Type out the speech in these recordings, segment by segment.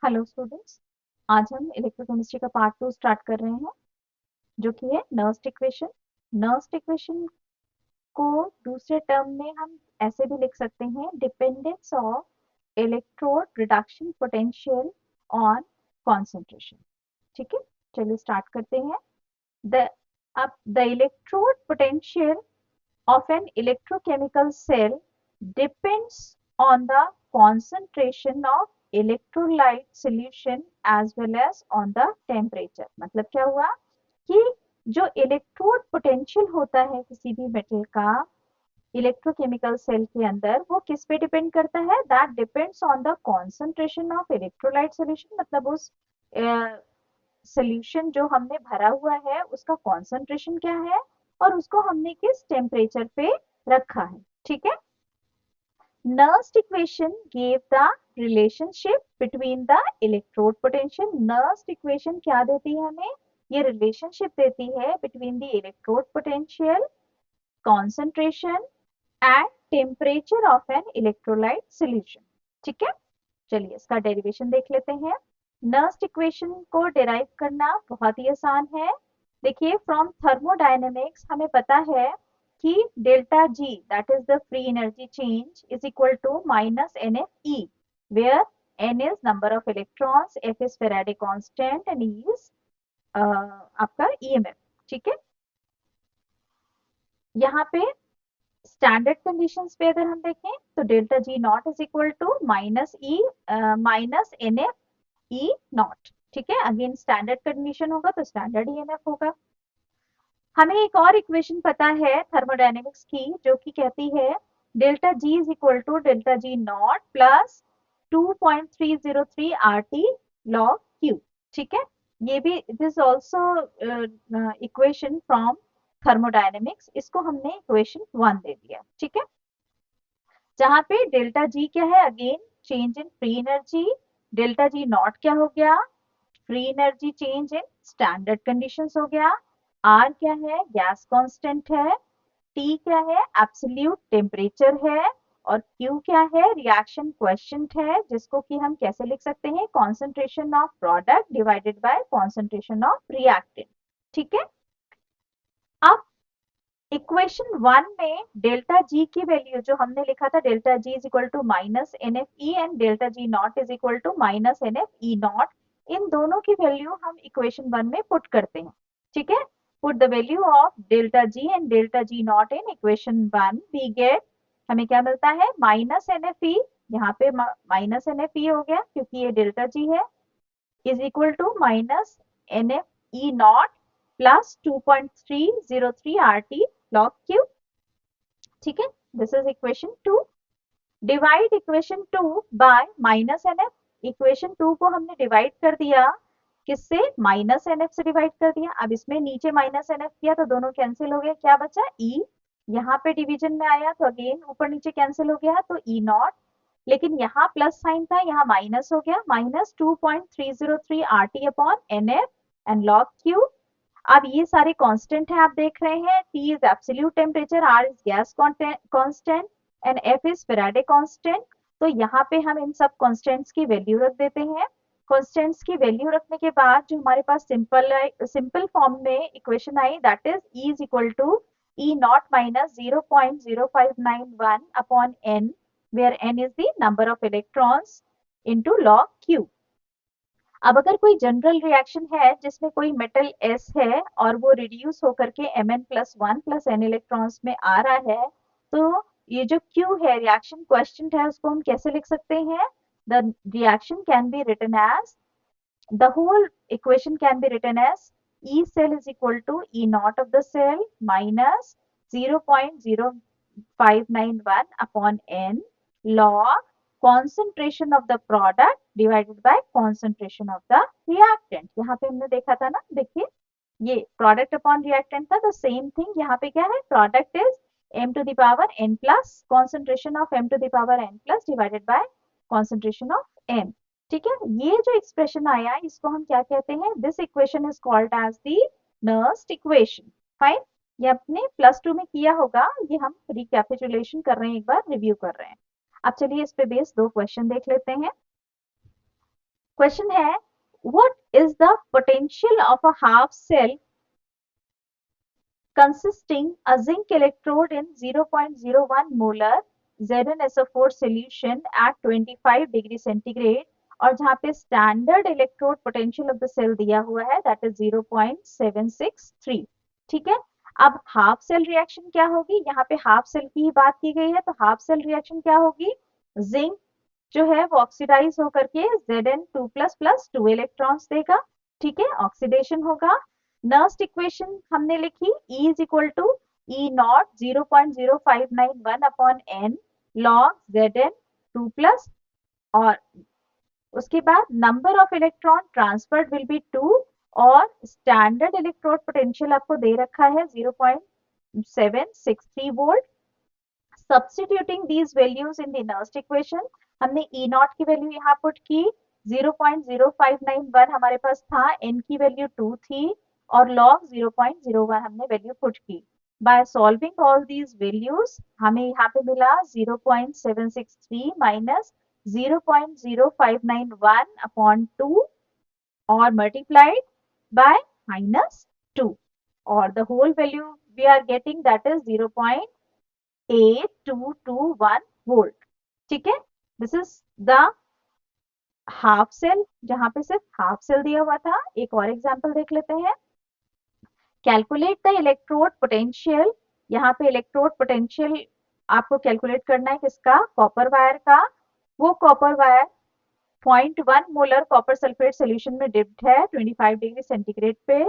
Hello students. आज हम electrochemistry का पार्ट 2 स्टार्ट कर रहे हैं, जो कि है नर्स्ट इक्वेशन। नर्स्ट इक्वेशन को दूसरे टर्म में हम ऐसे भी लिख सकते हैं, dependence of electrode reduction potential on concentration. ठीक है, चलिए स्टार्ट करते हैं। द अब the electrode potential of an electrochemical cell depends on the concentration of electrolyte solution as well as on the temperature। मतलब क्या हुआ कि जो इलेक्ट्रोड पोटेंशियल होता है किसी भी मेटल का इलेक्ट्रोकेमिकल सेल के अंदर, वो किस पे डिपेंड करता है? That depends on the concentration of electrolyte solution. मतलब उस सोल्यूशन जो हमने भरा हुआ है उसका कॉन्सेंट्रेशन क्या है और उसको हमने किस टेम्परेचर पे रखा है। ठीक है, Nernst equation give the relationship between the electrode potential. Nernst equation क्या देती है हमें? ये रिलेशनशिप देती है between the electrode potential, concentration and temperature of an electrolyte solution. ठीक है, चलिए इसका डेरिवेशन देख लेते हैं। नर्स्ट इक्वेशन को डिराइव करना बहुत ही आसान है। देखिए, फ्रॉम थर्मोडायनेमिक्स हमें पता है कि delta G, that is the free energy change, is equal to minus N F E, where n is number of electrons, F is Faraday constant and E is आपका ईएमएफ। ठीक है, यहाँ पे standard conditions पे अगर हम देखें तो delta G not is equal to minus N F E not. ठीक है, अगेन स्टैंडर्ड कंडीशन होगा तो स्टैंडर्ड ईएमएफ होगा। हमें एक और इक्वेशन पता है थर्मोडायनेमिक्स की, जो कि कहती है delta G is equal to delta G not plus 2.303 R T log Q. ठीक है, ये भी it is also equation from thermodynamics. इसको हमने इक्वेशन 1 दे दिया। ठीक है, जहां पे डेल्टा जी क्या है? Again change in free energy. Delta G not क्या हो गया? Free energy change in standard conditions हो गया। आर क्या है? गैस कांस्टेंट है। टी क्या है? एब्सोल्यूट टेम्परेचर है। और क्यू क्या है? रिएक्शन क्वेश्चंट है, जिसको कि हम कैसे लिख सकते हैं? Concentration of product divided by concentration of reactant. ठीक है, अब इक्वेशन 1 में डेल्टा जी की वैल्यू जो हमने लिखा था, delta G is equal to minus N F E and delta G not is equal to minus N F E not, इन दोनों की वैल्यू हम इक्वेशन 1 में पुट करते हैं। ठीक है, put the value of delta G and delta G not in equation 1, we get, हमें क्या मिलता है? माइनस एन एफ ई, यहाँ पे माइनस एन एफ ई हो गया क्योंकि ये डेल्टा जी है, is equal to minus NF E naught plus 2.303 RT log Q। ठीक है, this is equation 2। Divide equation 2 by minus N F. Equation 2 को हमने डिवाइड कर दिया किससे? माइनस एन एफ से डिवाइड कर दिया। अब इसमें नीचे माइनस एन एफ किया तो दोनों कैंसिल हो गए, क्या बचा? ई। यहाँ पे डिवीजन में आया तो अगेन ऊपर नीचे कैंसिल हो गया तो ई नॉट, लेकिन यहाँ प्लस साइन था, यहाँ माइनस हो गया, minus 2.303 R T upon N F and log Q. अब ये सारे कांस्टेंट हैं, आप देख रहे हैं। T is absolute temperature, R is gas constant and F is Faraday constant. तो यहाँ पे हम इन सब कांस्टेंट्स की वैल्यू रख देते हैं। कांस्टेंट्स की वैल्यू रखने के बाद जो हमारे पास सिंपल फॉर्म में इक्वेशन आई, that is E is equal to E not minus 0.0591 upon N, where N is the number of electrons into log Q। अब अगर कोई जनरल रिएक्शन है जिसमें कोई मेटल S है और वो रिड्यूस होकर के Mn plus 1 plus N electrons में आ रहा है, तो ये जो Q है, रिएक्शन क्वेश्चन है, उसको हम कैसे लिख सकते हैं? The reaction can be written as, the whole equation can be written as E cell is equal to E naught of the cell minus 0.0591 upon N log concentration of the product divided by concentration of the reactant। यहाँ पे हमने देखा था ना, देखिए ये product upon reactant था, तो सेम थिंग यहाँ पे क्या है? Product is m to the power n plus concentration of m to the power n plus divided by concentration of m। ठीक है, ये जो एक्सप्रेशन आया इसको हम क्या कहते हैं? This equation is called as the Nernst equation. Fine, ये अपने प्लस 2 में किया होगा, ये हम रिकैपिचुलेशन कर रहे हैं, एक बार रिव्यू कर रहे हैं। अब चलिए इस पे बेस दो क्वेश्चन देख लेते हैं। क्वेश्चन है what is the potential of a half cell consisting a zinc electrode in 0.01 molar ZnSO4 solution at 25 degree centigrade और जहां पे standard electrode potential of the cell दिया हुआ है दैट इज 0.763। ठीक है, अब हाफ सेल रिएक्शन क्या होगी, यहाँ पे हाफ सेल की ही बात की गई है तो हाफ सेल रिएक्शन क्या होगी, जिंक जो है वो ऑक्सीडाइज होकर के Zn2 प्लस 2 इलेक्ट्रॉन्स देगा। ठीक है, ऑक्सीडेशन होगा। नर्स्ट इक्वेशन हमने लिखी E is equal to E not 0.0591 upon n log Zn2 plus, और उसके बाद number of electron transferred will be 2 और स्टैंडर्ड इलेक्ट्रोड पोटेंशियल आपको दे रखा है 0.763 volt. Substituting these values in the Nernst equation, हमने ई नॉट की वैल्यू यहाँ पुट की 0.0591 हमारे पास था, n की वैल्यू 2 थी और log 0.01 हमने वैल्यू पुट की। By solving all these values हमें यहाँ पे मिला 0.763 माइनस 0.0591 अपॉन 2 और मल्टीप्लाइड बाय -2 और the whole value we are getting that is 0.8221 volt. ठीक है, this is the half cell जहां पे सिर्फ हाफ सेल दिया हुआ था। एक और एग्जांपल देख लेते हैं। कैलकुलेट द इलेक्ट्रोड पोटेंशियल, यहाँ पे इलेक्ट्रोड पोटेंशियल आपको कैलकुलेट करना है किसका, कॉपर वायर का। वो copper wire 0.1 molar copper sulphate solution में डिप्ड है 25 डिग्री सेंटीग्रेड पे।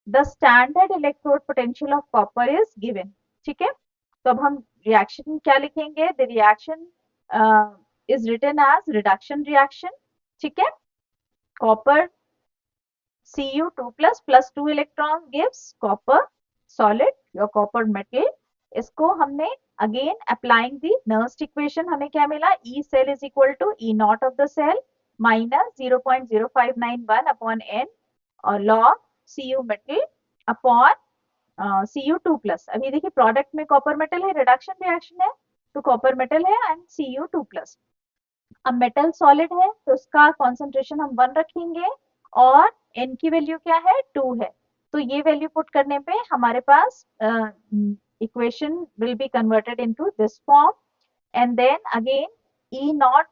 The standard electrode potential of copper is given. ठीक है, तो अब हम रिएक्शन क्या लिखेंगे, the reaction is written as reduction reaction. ठीक है, copper Cu2 plus 2 electron gives copper solid या copper metal। इसको हमने अगेन अप्लाइंग दी नर्स्ट इक्वेशन हमें क्या मिला, E cell is equal to E naught of the cell minus 0.0591 upon N और log Cu metal upon Cu2 plus. अभी देखिए product में कॉपर मेटल है, रिडक्शन रिएक्शन है तो कॉपर मेटल है एंड Cu2 प्लस। अब मेटल सॉलिड है तो उसका कॉन्सेंट्रेशन हम 1 रखेंगे और n की वैल्यू क्या है 2 है, तो ये वैल्यू पुट करने पे हमारे पास equation will be converted into this form and then again E naught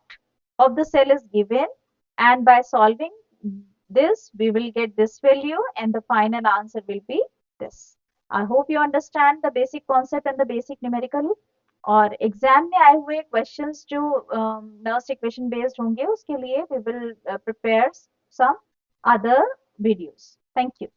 of the cell is given and by solving this we will get this value and the final answer will be this. I hope you understand the basic concept and the basic numerical। और exam में आए हुए questions जो Nernst equation based होंगे उसके लिए we will prepare some other videos. Thank you.